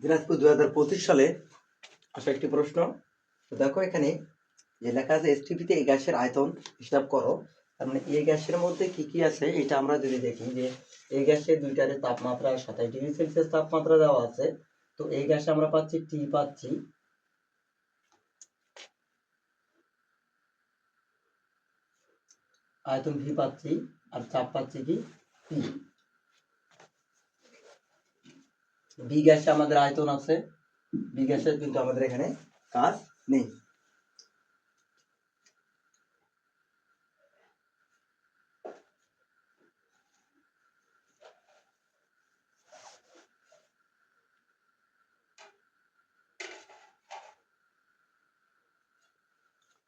দিনাজপুর 2025 সালে আসা একটি প্রশ্ন। তো দেখো এখানে যে লেখা আছে এসটিপিতে এই গ্যাসের আয়তন হিসাব করো। তার মানে এই গ্যাসের মধ্যে কি কি আছে এটা আমরা যদি দেখি যে এই গ্যাসের দুইটারে তাপমাত্রা 27 ডিগ্রি সেলসিয়াস তাপমাত্রা দেওয়া আছে। তো এই গ্যাসে আমরা পাচ্ছি টি, পাচ্ছি আয়তন ভি পাচ্ছি, আর চাপ পাচ্ছি কি পি। বি গ্যাসে আমাদের আয়তন আছে, বি গ্যাসের কিন্তু আমাদের এখানে কাজ নেই।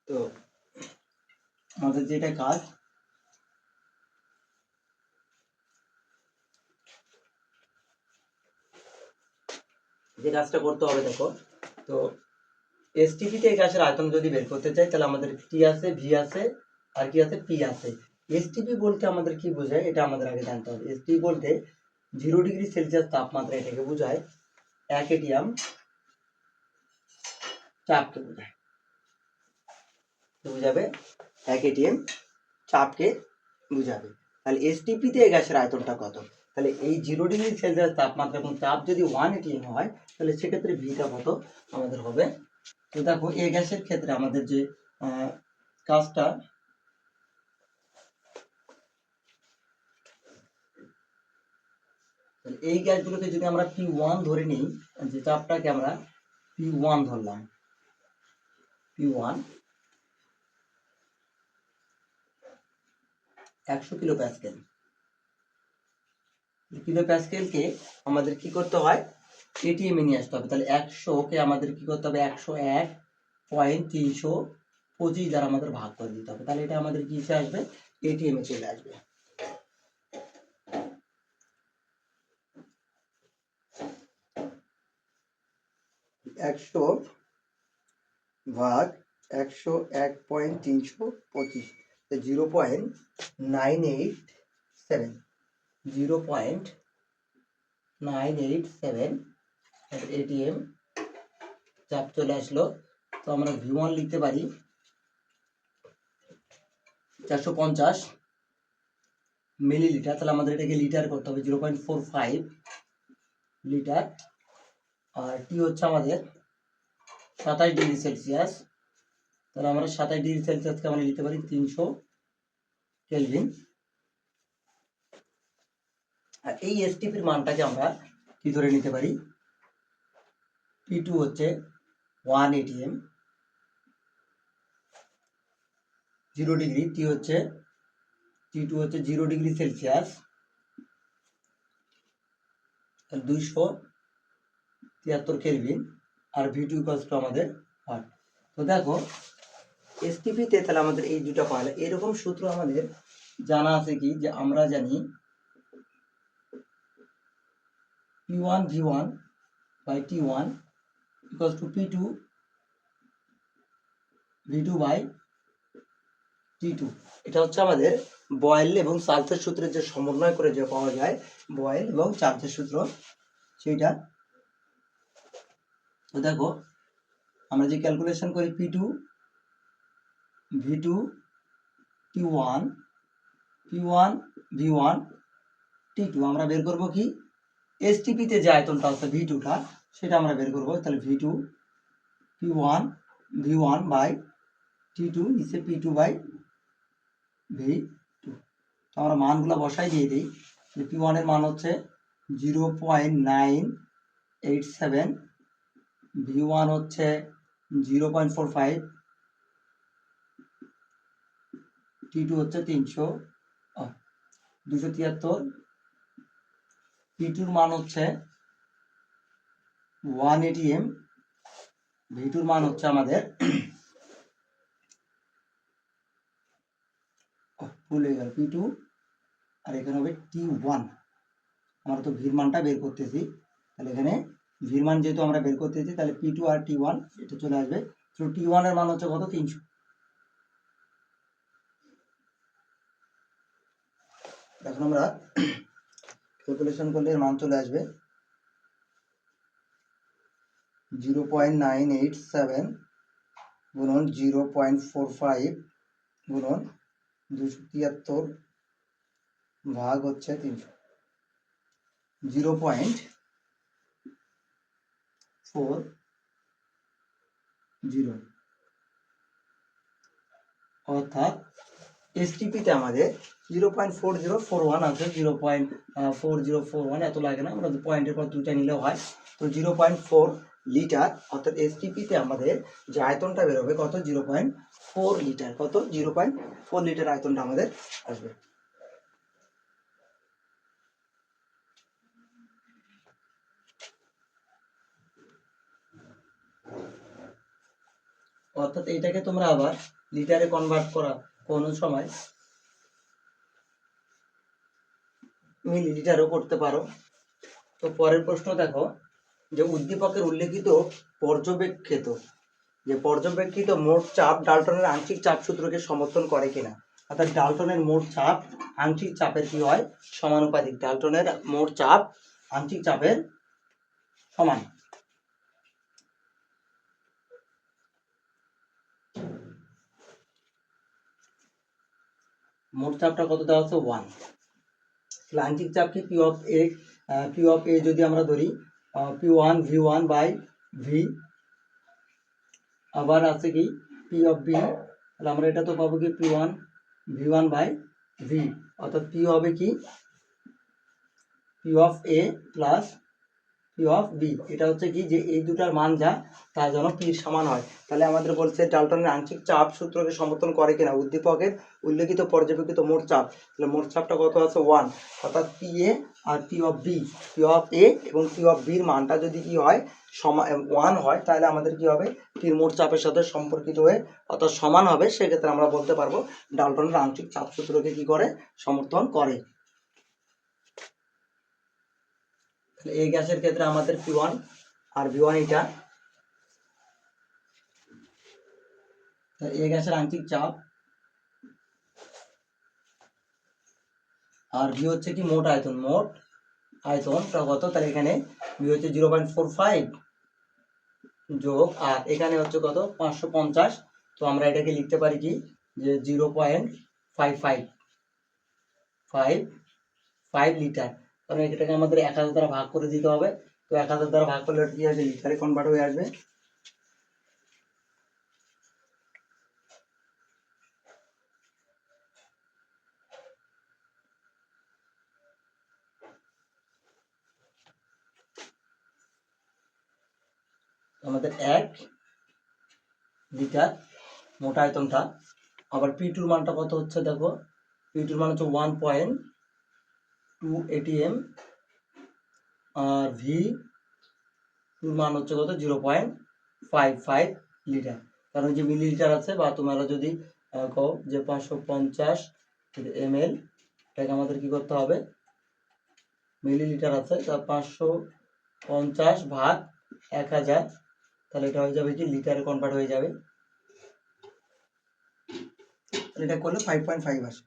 তো আমাদের যেটা কাজ, যে কাজটা করতে হবে দেখো, তো এসটিপিতে এই গ্যাসের আয়তন যদি বের করতে চাই তাহলে আমাদের টি আছে, ভি আছে, আর কি আছে, পি আছে। এসটিপি বলতে আমাদের কি বোঝায় এটা আমাদের আগে জানতে হবে। এসটিপি বলতে 0 ডিগ্রি সেলসিয়াস তাপমাত্রা এটাকে বোঝায়। 1 এটিএম চাপকে বোঝায়, বুঝাবে 1 এটিএম চাপকে বুঝাবে। তাহলে এসটিপিতে এই গ্যাসের আয়তনটা কত? তাহলে এই 0 ডিগ্রি সেলসিয়াস তাপমাত্রা এবং চাপ যদি 1 এটিএম হয় তাহলে সেক্ষেত্রে ভিটা কত আমাদের হবে। তো দেখো এই গ্যাসের ক্ষেত্রে আমাদের যে কাজটা, এই গ্যাসগুলোকে যদি আমরা P1 ধরে নিই, যে চাপটাকে আমরা P1 ধরলাম, P1 100 কিলো প্যাসকেল। কিলো প্যাসকেলকে আমাদের কি করতে হয়, এটিএম এ নিয়ে আসতে হবে। তাহলে 100কে আমাদের কি করতে হবে, 101.325 দ্বারা আমাদের ভাগ করে দিতে হবে। তাহলে এটা আমাদের কি আসবে, এটিএম এ চলে আসবে। একশো ভাগ 101.325, 0.987, 0.987 এটিএম চাপ চলে আসলো। তো আমরা V1 লিখতে পারি 450 মিলিলিটার। তাহলে আমাদের এটাকে লিটার করতে হবে, 0.45 লিটার। আর টি হচ্ছে আমাদের 27 ডিগ্রি সেলসিয়াস। তাহলে আমরা 27 ডিগ্রি সেলসিয়াসকে আমরা লিখতে পারি 300 কেলভিন। আর এই এসটিপির মানটাকে আমরা কি ধরে নিতে পারি, P2 হচ্ছে 1 এটিএম 0 ডিগ্রি, T2 হচ্ছে 0 ডিগ্রি সেলসিয়াস, 273 কেলভিন। আর V2 ইকুয়ালস টু আমাদের 1। তো দেখো এসটিপিতে তাহলে আমাদের এই দুটো পাওয়া যায়। এরকম সূত্র আমাদের জানা আছে কি, যে আমরা জানি P1 V1 by T1 equals to P2 V2 by T2। এটা হচ্ছে আমাদের বয়েল এবং চার্লসের সূত্রের যে সমন্বয় করে যে পাওয়া যায়, বয়েল এবং চার্লসের সূত্র, সেইটা। তো দেখো আমরা যে ক্যালকুলেশন করি P2 V2 T1 P1 V1 T2, আমরা বের করব কি, এসটিপিতে যে আয়তনটা আছে V2টা, সেটা আমরা বের করব। তাহলে V2 P1 V1 by T2 নিচে P2 বাই V2। তো আমরা মানগুলো বসাই দিয়ে দিই। P1 এর মান হচ্ছে 0.987, V1 হচ্ছে 0.45, T2 হচ্ছে 273, P2 মান হচ্ছে 1 এটিএম, V2 মান হচ্ছে আমাদের ভুলে গেল P2, আর এখানে হবে T1। আমরা তো ভির মানটা বের করতেছি, তাহলে এখানে ভির মান যেহেতু আমরা বের করতেছি, তাহলে P2 আর T1 এটা চলে আসবে। তো T1 এর মান হচ্ছে কত, 300। এখন আমরা ক্যালকুলেশন করলে এর মান চলে আসবে 0.987 গুণন 0.45 গুণন 273 ভাগ হচ্ছে 300, 0.40, অর্থাৎ এসটিপিতে আমাদের 0.4041 আছে। 0.4041 এত লাগে না, আমরা পয়েন্টের পর দুটা নিলেও হয়। তো 0.4 লিটার, অর্থাৎ এসটিপিতে আমাদের যে আয়তনটা বেরোবে কত, 0.4 লিটার। কত, 0.4 লিটার আয়তনটা আমাদের আসবে। অর্থাৎ এইটাকে তোমরা আবার লিটারে কনভার্ট করা কোনো সময় মিলিলিটারও করতে পারো। তো পরের প্রশ্ন দেখো, যে উদ্দীপকের উল্লেখিত পর্যবেক্ষিত মোট চাপ ডাল্টনের আংশিক চাপ সূত্রকে সমর্থন করে কিনা। অর্থাৎ ডাল্টনের মোট চাপ আংশিক চাপের কি হয়, সমানুপাতিক। ডাল্টনের মোট চাপ আংশিক চাপের সমান। মোট চাপটা কত দেওয়া আছে, 1। আংশিক চাপ কি, পি অফ এ যদি আমরা ধরি P1 V1 বাই ভি, আবার আছে কি পি অফ বি, তাহলে আমরা এটা তো পাবো কি P1 V1 বাই ভি, অর্থাৎ পি হবে কি P of A plus P of B. এটা হচ্ছে কি যে এই দুটার মান যা তা যেন পির সমান হয়। তাহলে আমাদের বলছে ডাল্টনের আংশিক চাপ সূত্রকে সমর্থন করে কিনা উদ্দীপকের উল্লেখিত পর্যবেক্ষিত মোট চাপ। তাহলে মোট চাপটা কত আছে, 1। অর্থাৎ পি এ আর P of B, P of A এবং পি অফ বির মানটা যদি কি হয়, 1 হয়, তাহলে আমাদের কি হবে, পির মোট চাপের সাথে সম্পর্কিত হয়ে অর্থাৎ সমান হবে। সেক্ষেত্রে আমরা বলতে পারবো ডাল্টনের আংশিক চাপ সূত্রকে কি করে, সমর্থন করে। এই গ্যাসের ক্ষেত্রে আমাদের P1 আর V1 এটা, এই গ্যাসের আংশিক চাপ, আর ভি হচ্ছে কি মোট আয়তন। মোট আয়তনটা কত, তাহলে এখানে ভি হচ্ছে 0.45 যোগ, আর এখানে হচ্ছে কত 550। তো আমরা এটাকে লিখতে পারি কি যে 0.55 লিটার। কারণ এটাকে আমাদের 1000 দ্বারা ভাগ করে দিতে হবে। তো 1000 দ্বারা ভাগ করলে কি আসবে, লিটারে কনভার্ট হয়ে আসবে। আমাদের 1 লিটার মোট আয়তনটা। আবার P2 মানটা কত হচ্ছে দেখো, P2 মান হচ্ছে 1.2 ATM, আর V2 মান হচ্ছে কত 0.55 লিটার। কারণ যে মিলিলিটার আছে, বা তোমরা যদি কও যে 550 ml, এটাকে আমাদের কি করতে হবে, মিলিলিটার আছে, তা 550 ভাগ 1000, তাহলে এটা হয়ে যাবে কি লিটারে কনভার্ট হয়ে যাবে। এটা করলে 5.5 আসে।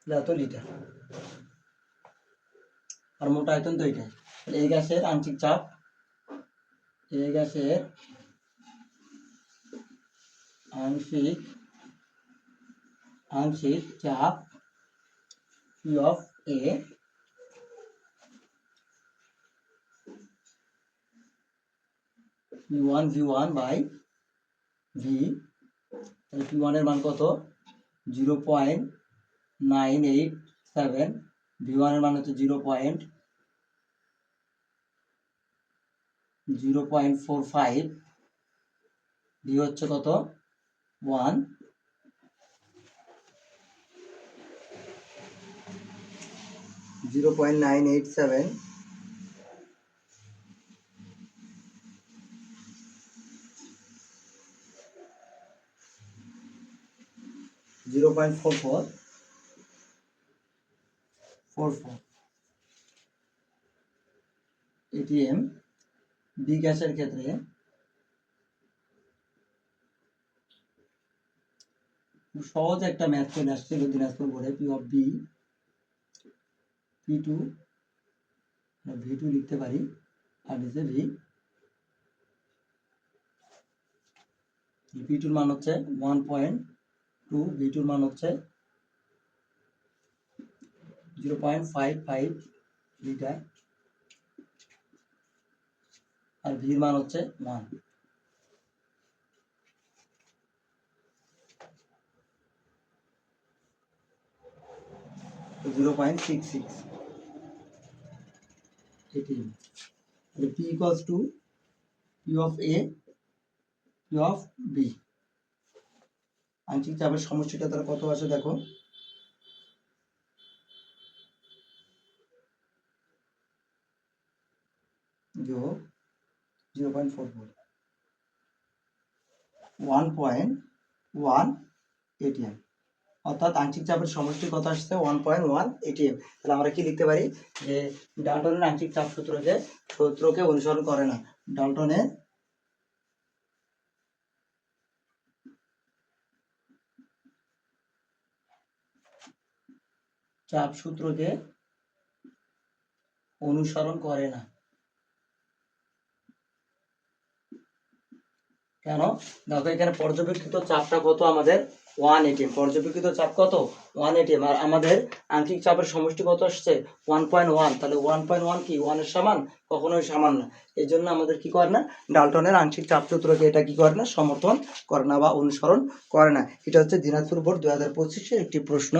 এত লিটার, আর মোট আয়তন তো এটাই। তাহলে এই গ্যাসের আংশিক চাপ, এই গ্যাসের আংশিক চাপ P of A P1 V1 by V. তাহলে P1 এর মান কত 0.987, V1 এর মান হচ্ছে 0.45, ভি হচ্ছে কত 1, 0.987 0.44 ATM। বি গ্যাসের ক্ষেত্রে সহজ একটা ম্যাথ চলে আসছে দিনাজপুর বোর্ডে, P of B P2 V2 লিখতে পারি, আর নিচে V2 মান হচ্ছে 1.2, V2 মান হচ্ছে 0.55 লিটার, আর V মান হচ্ছে 1। 0.66 ATM। P equals to P of A, P of B। আংশিক চাপের সমষ্টিটা তাহলে কত আসে দেখো, যোগ 0.44, 1.1 ATM, অর্থাৎ আংশিক চাপের সমষ্টি কত আসছে 1.1 ATM। তাহলে আমরা কি লিখতে পারি যে ডাল্টনের আংশিক চাপ সূত্রকে অনুসরণ করে না। ডাল্টনের চাপ সূত্রকে অনুসরণ করে না। কেন? দেখো এখানে পর্যবেক্ষিত চাপটা কত আমাদের 1 ATM, পর্যবেক্ষিত চাপ কত 1 ATM, আর আমাদের আংশিক চাপের সমষ্টি কত আসছে 1.1। তাহলে 1.1 কি 1 এর সমান? কখনোই সমান না। এই জন্য আমাদের কি করে না, ডাল্টনের আংশিক চাপ সূত্রকে এটা কি করে না, সমর্থন করে না বা অনুসরণ করে না। এটা হচ্ছে দিনাজপুর বোর্ড 2025-এর একটি প্রশ্ন।